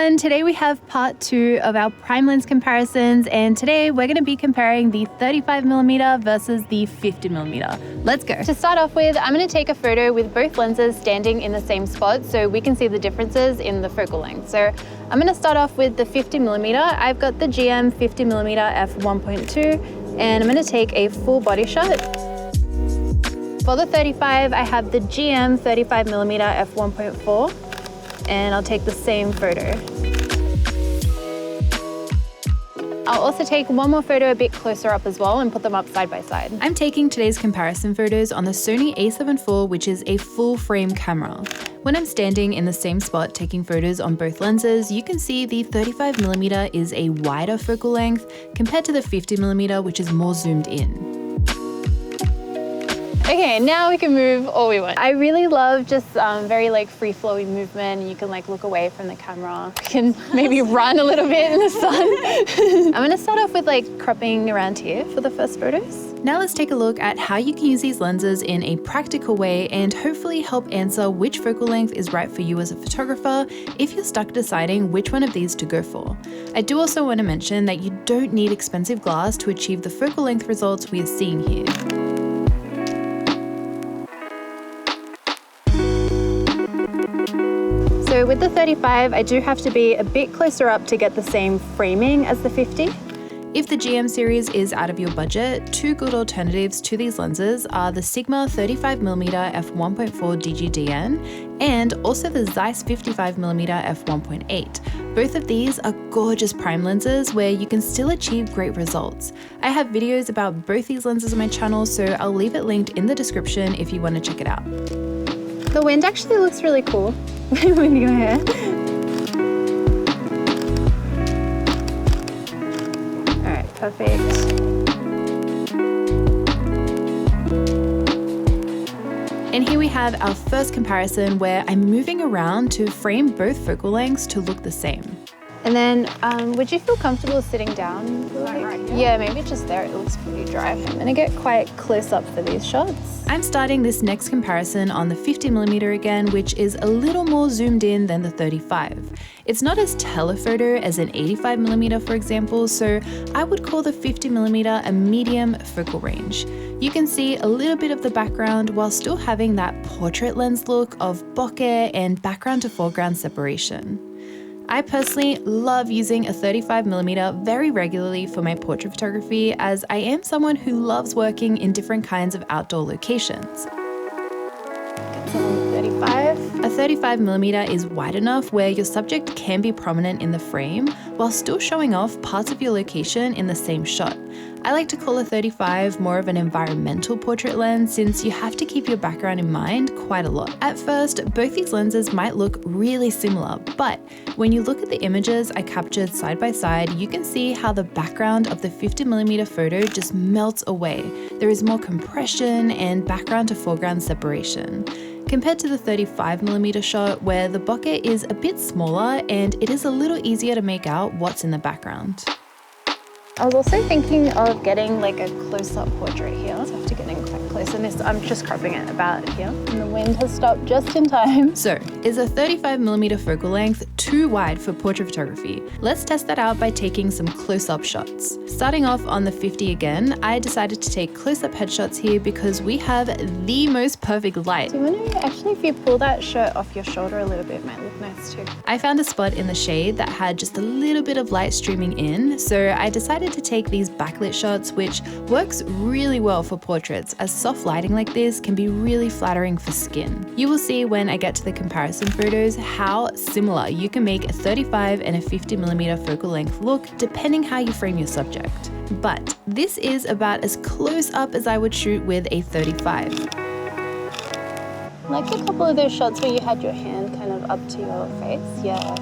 everyone, today we have part 2 of our prime lens comparisons, and today we're going to be comparing the 35mm versus the 50mm. Let's go. To start off with, I'm going to take a photo with both lenses standing in the same spot so we can see the differences in the focal length. So I'm going to start off with the 50mm. I've got the GM 50mm f1.2 and I'm going to take a full body shot. For the 35, I have the GM 35mm f1.4. And I'll take the same photo. I'll also take one more photo a bit closer up as well and put them up side by side. I'm taking today's comparison photos on the Sony A7IV, which is a full frame camera. When I'm standing in the same spot taking photos on both lenses, you can see the 35mm is a wider focal length compared to the 50mm, which is more zoomed in. Okay, now we can move all we want. I really love just very free-flowing movement. You can look away from the camera. You can maybe run a little bit in the sun. I'm gonna start off with cropping around here for the first photos. Now let's take a look at how you can use these lenses in a practical way and hopefully help answer which focal length is right for you as a photographer if you're stuck deciding which one of these to go for. I do also want to mention that you don't need expensive glass to achieve the focal length results we are seeing here. So with the 35, I do have to be a bit closer up to get the same framing as the 50. If the GM series is out of your budget, two good alternatives to these lenses are the Sigma 35mm f1.4 DGDN and also the Zeiss 55mm f1.8. Both of these are gorgeous prime lenses where you can still achieve great results. I have videos about both these lenses on my channel, so I'll leave it linked in the description if you want to check it out. The wind actually looks really cool with your hair. All right, perfect. And here we have our first comparison where I'm moving around to frame both focal lengths to look the same. And then, would you feel comfortable sitting down? Right, yeah, maybe just there, it looks pretty dry. I'm gonna get quite close up for these shots. I'm starting this next comparison on the 50mm again, which is a little more zoomed in than the 35. It's not as telephoto as an 85mm, for example, so I would call the 50mm a medium focal range. You can see a little bit of the background while still having that portrait lens look of bokeh and background to foreground separation. I personally love using a 35mm very regularly for my portrait photography, as I am someone who loves working in different kinds of outdoor locations. Get some 35. A 35mm is wide enough where your subject can be prominent in the frame while still showing off parts of your location in the same shot. I like to call a 35 more of an environmental portrait lens since you have to keep your background in mind quite a lot. At first, both these lenses might look really similar, but when you look at the images I captured side by side, you can see how the background of the 50mm photo just melts away. There is more compression and background to foreground separation, compared to the 35mm shot where the bokeh is a bit smaller and it is a little easier to make out what's in the background. I was also thinking of getting a close-up portrait here. So I have to get in quite close, and this I'm just cropping it about here. And the wind has stopped just in time. So, is a 35mm focal length too wide for portrait photography? Let's test that out by taking some close-up shots. Starting off on the 50 again, I decided to take close-up headshots here because we have the most perfect light. Do you want to actually, if you pull that shirt off your shoulder a little bit, it might look nice too. I found a spot in the shade that had just a little bit of light streaming in, so I decided to take these backlit shots, which works really well for portraits, as soft lighting like this can be really flattering for skin. You will see when I get to the comparison photos how similar you can make a 35 and a 50mm focal length look depending how you frame your subject. But this is about as close up as I would shoot with a 35. Like a couple of those shots where you had your hand kind of up to your face, yeah.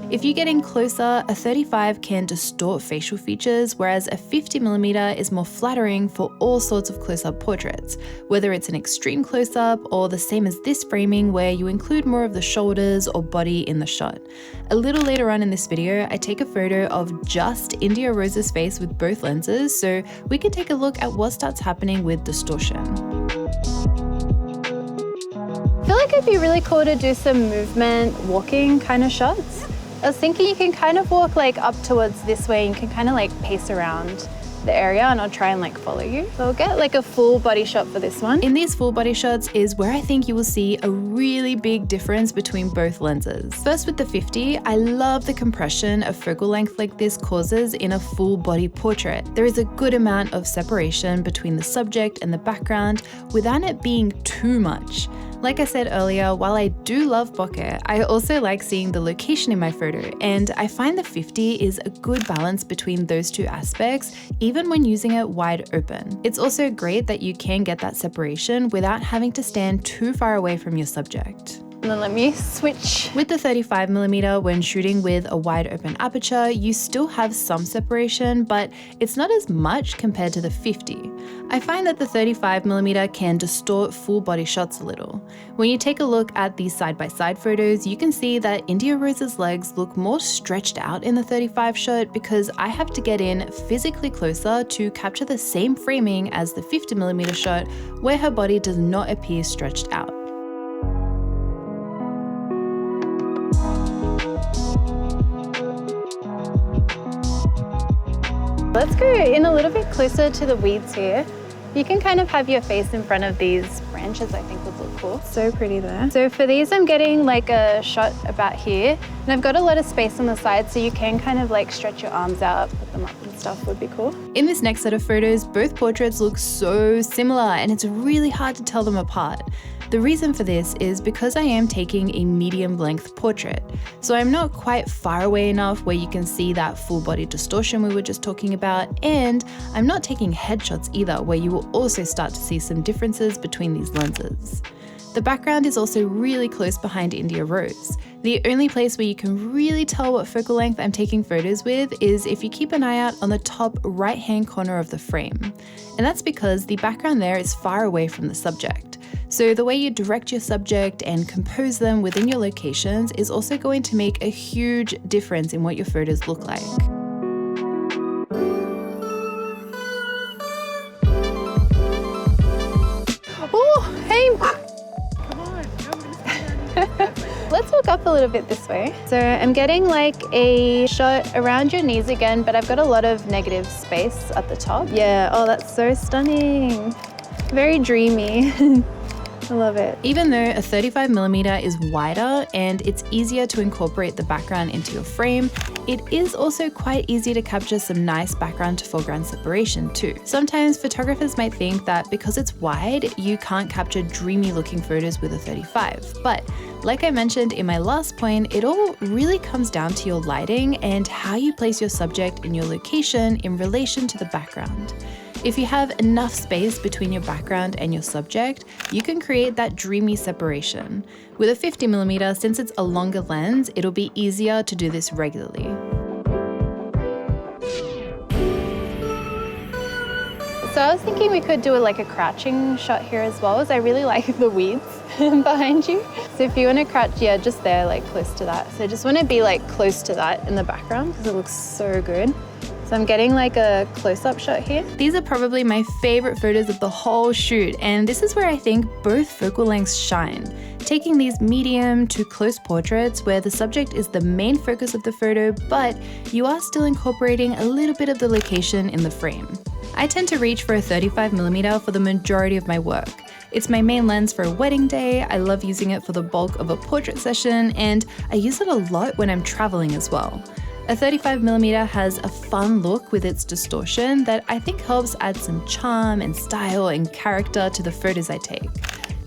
If you get in closer, a 35 can distort facial features, whereas a 50mm is more flattering for all sorts of close-up portraits, whether it's an extreme close-up or the same as this framing where you include more of the shoulders or body in the shot. A little later on in this video, I take a photo of just India Rose's face with both lenses, so we can take a look at what starts happening with distortion. I feel like it'd be really cool to do some movement walking kind of shots. I was thinking you can kind of walk like up towards this way and you can kind of like pace around the area and I'll try and like follow you. So I'll get like a full body shot for this one. In these full body shots is where I think you will see a really big difference between both lenses. First with the 50, I love the compression a focal length like this causes in a full body portrait. There is a good amount of separation between the subject and the background without it being too much. Like I said earlier, while I do love bokeh, I also like seeing the location in my photo, and I find the 50 is a good balance between those two aspects, even when using it wide open. It's also great that you can get that separation without having to stand too far away from your subject. And then let me switch. With the 35mm, when shooting with a wide open aperture, you still have some separation, but it's not as much compared to the 50. I find that the 35mm can distort full body shots a little. When you take a look at these side-by-side photos, you can see that India Rose's legs look more stretched out in the 35 shot because I have to get in physically closer to capture the same framing as the 50mm shot where her body does not appear stretched out. Let's go in a little bit closer to the weeds here. You can kind of have your face in front of these branches, I think would look cool. So pretty there. So for these, I'm getting like a shot about here, and I've got a lot of space on the side, so you can kind of like stretch your arms out, put them up and stuff would be cool. In this next set of photos, both portraits look so similar, and it's really hard to tell them apart. The reason for this is because I am taking a medium length portrait, so I'm not quite far away enough where you can see that full body distortion we were just talking about, and I'm not taking headshots either where you will also start to see some differences between these lenses. The background is also really close behind India Rose. The only place where you can really tell what focal length I'm taking photos with is if you keep an eye out on the top right hand corner of the frame. And that's because the background there is far away from the subject. So the way you direct your subject and compose them within your locations is also going to make a huge difference in what your photos look like. Oh, hey! Come on, Let's walk up a little bit this way. So I'm getting like a shot around your knees again, but I've got a lot of negative space at the top. Yeah, oh, that's so stunning. Very dreamy. I love it. Even though a 35mm is wider and it's easier to incorporate the background into your frame, it is also quite easy to capture some nice background to foreground separation too. Sometimes photographers might think that because it's wide, you can't capture dreamy looking photos with a 35. But like I mentioned in my last point, it all really comes down to your lighting and how you place your subject in your location in relation to the background. If you have enough space between your background and your subject, you can create that dreamy separation. With a 50mm, since it's a longer lens, it'll be easier to do this regularly. So I was thinking we could do like a crouching shot here as well, as I really like the weeds behind you. So if you want to crouch, yeah, just there, like close to that. So I just want to be like close to that in the background because it looks so good. So I'm getting like a close-up shot here. These are probably my favorite photos of the whole shoot, and this is where I think both focal lengths shine. Taking these medium to close portraits where the subject is the main focus of the photo, but you are still incorporating a little bit of the location in the frame. I tend to reach for a 35mm for the majority of my work. It's my main lens for a wedding day, I love using it for the bulk of a portrait session, and I use it a lot when I'm traveling as well. A 35mm has a fun look with its distortion that I think helps add some charm and style and character to the photos I take.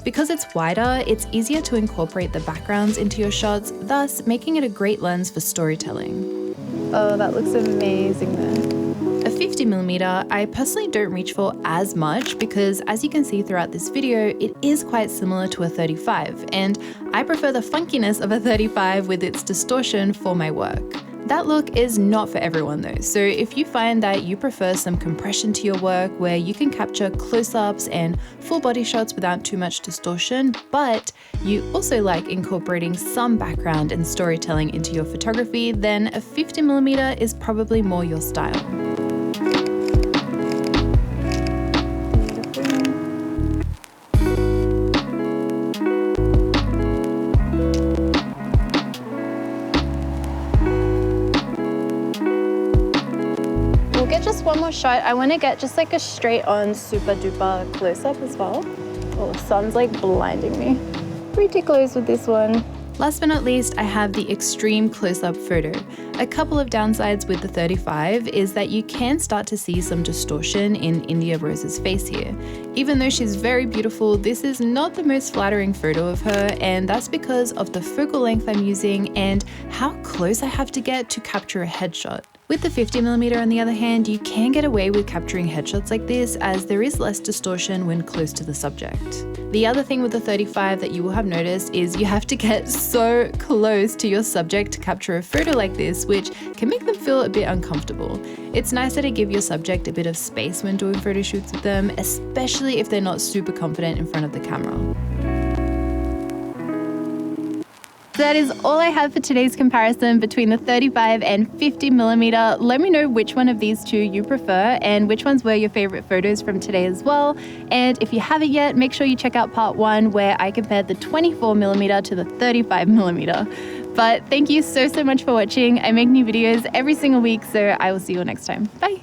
Because it's wider, it's easier to incorporate the backgrounds into your shots, thus making it a great lens for storytelling. Oh, that looks amazing there. A 50mm I personally don't reach for as much because, as you can see throughout this video, it is quite similar to a 35, and I prefer the funkiness of a 35 with its distortion for my work. That look is not for everyone though, so if you find that you prefer some compression to your work where you can capture close-ups and full body shots without too much distortion, but you also like incorporating some background and storytelling into your photography, then a 50mm is probably more your style. get just one more shot. I want to get just like a straight on super duper close up as well. Oh, the sun's like blinding me. Pretty close with this one. Last but not least, I have the extreme close-up photo. A couple of downsides with the 35 is that you can start to see some distortion in India Rose's face here. Even though she's very beautiful, this is not the most flattering photo of her, and that's because of the focal length I'm using and how close I have to get to capture a headshot. With the 50mm on the other hand, you can get away with capturing headshots like this as there is less distortion when close to the subject. The other thing with the 35 that you will have noticed is you have to get so close to your subject to capture a photo like this, which can make them feel a bit uncomfortable. It's nicer to give your subject a bit of space when doing photo shoots with them, especially if they're not super confident in front of the camera. That is all I have for today's comparison between the 35 and 50mm. Let me know which one of these two you prefer and which ones were your favorite photos from today as well. And if you haven't yet, make sure you check out part 1 where I compared the 24mm to the 35mm. But thank you so much for watching. I make new videos every single week, so I will see you all next time. Bye.